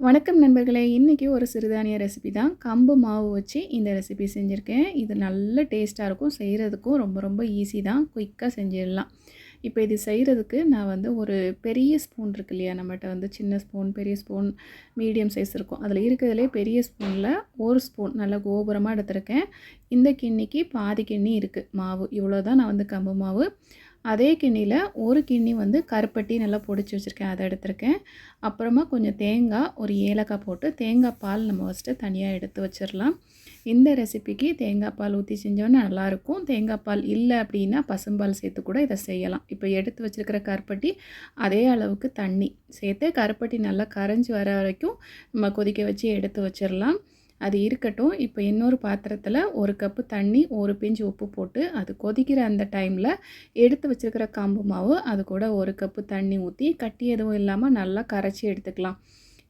வணக்கம் நண்பர்களே! இன்னைக்கு ஒரு சிறுதானிய ரெசிபி தான். கம்பு மாவு வச்சு இந்த ரெசிபி செஞ்சுருக்கேன். இது நல்ல டேஸ்ட்டா இருக்கும். செய்றதுக்கும் ரொம்ப ரொம்ப ஈஸி தான். குயிக்கா செஞ்சிடலாம். இப்போ இது செய்றதுக்கு நான் வந்து ஒரு பெரிய ஸ்பூன் இருக்கு இல்லையா? நம்மட்ட வந்து சின்ன ஸ்பூன், பெரிய ஸ்பூன், மீடியம் சைஸ் இருக்கும். அதில இருக்கிறதுலே பெரிய ஸ்பூனில் 1 ஸ்பூன் நல்லா கோபுரமா எடுத்திருக்கேன். இந்த கிண்ணிக்கு பாதி கிண்ணி இருக்குது மாவு. இவ்வளோ தான் நான் வந்து கம்பு மாவு. அதே கிண்ணியில் ஒரு கிண்ணி வந்து கருப்பட்டி நல்லா பொடிச்சு வச்சுருக்கேன், அதை எடுத்திருக்கேன். அப்புறமா கொஞ்சம் தேங்காய், ஒரு ஏலக்காய் போட்டு தேங்காய் பால் நம்ம ஃபஸ்ட்டு தனியாக எடுத்து வச்சிடலாம். இந்த ரெசிபிக்கு தேங்காய் பால் ஊற்றி செஞ்சோன்னா நல்லாயிருக்கும். தேங்காய் பால் இல்லை அப்படின்னா பசும்பால் சேர்த்து கூட இதை செய்யலாம். இப்போ எடுத்து வச்சுருக்கிற கருப்பட்டி, அதே அளவுக்கு தண்ணி சேர்த்து கருப்பட்டி நல்லா கரைஞ்சி வர வரைக்கும் நம்ம கொதிக்க வச்சு எடுத்து வச்சிடலாம். அது இருக்கட்டும். இப்போ இன்னொரு பாத்திரத்தில் 1 கப்பு தண்ணி, 1 பிஞ்சு உப்பு போட்டு அது கொதிக்கிற அந்த டைமில் எடுத்து வச்சுருக்கிற கம்பு மாவு அது கூட 1 கப்பு தண்ணி ஊற்றி கட்டி எதுவும் இல்லாமல் நல்லா கரைச்சி எடுத்துக்கலாம்.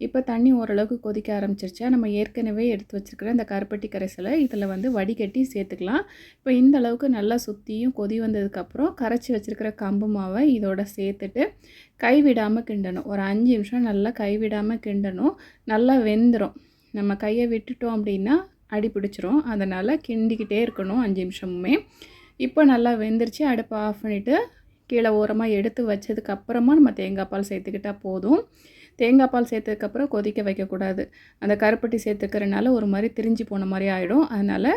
இப்போ தண்ணி ஓரளவுக்கு கொதிக்க ஆரம்பிச்சிருச்சா, நம்ம ஏற்கனவே எடுத்து வச்சுருக்கிற இந்த கருப்பட்டி கரைசலை இதில் வந்து வடிகட்டி சேர்த்துக்கலாம். இப்போ இந்த அளவுக்கு நல்லா சுற்றியும் கொதி வந்ததுக்கப்புறம் கரைச்சி வச்சுருக்கிற கம்பு மாவை இதோட சேர்த்துட்டு கைவிடாமல் கிண்டணும். ஒரு 5 நிமிஷம் நல்லா கைவிடாமல் கிண்டணும். நல்லா வெந்துடும். நம்ம கையை விட்டுட்டோம் அப்படின்னா அடி பிடிச்சிரும். அதனால் கிண்டிக்கிட்டே இருக்கணும் 5 நிமிஷமுமே. இப்போ நல்லா வெந்துருச்சு. அடுப்பை ஆஃப் பண்ணிவிட்டு கீழே ஓரமாக எடுத்து வச்சதுக்கப்புறமா நம்ம தேங்காய் பால் சேர்த்துக்கிட்டால் போதும். தேங்காய் பால் சேர்த்ததுக்கப்புறம் கொதிக்க வைக்கக்கூடாது. அந்த கருப்பட்டி சேர்த்துக்கிறனால ஒரு மாதிரி திரிஞ்சு போன மாதிரி ஆகிடும். அதனால்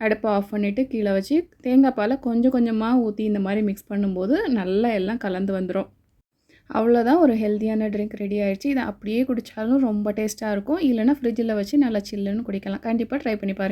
அடுப்பை ஆஃப் பண்ணிவிட்டு கீழே வச்சு தேங்காய் பாலை கொஞ்சம் கொஞ்சமாக ஊற்றி இந்த மாதிரி மிக்ஸ் பண்ணும்போது நல்லா எல்லாம் கலந்து வந்துடும். அவ்வளோதான், ஒரு ஹெல்த்தியான ட்ரிங்க் ரெடி ஆகிடுச்சு. இதை அப்படியே குடித்தாலும் ரொம்ப டேஸ்ட்டாக இருக்கும். இல்லைனா ஃப்ரிட்ஜில் வச்சு நல்லா சில்லுன்னு குடிக்கலாம். கண்டிப்பாக ட்ரை பண்ணி பாருங்கள்.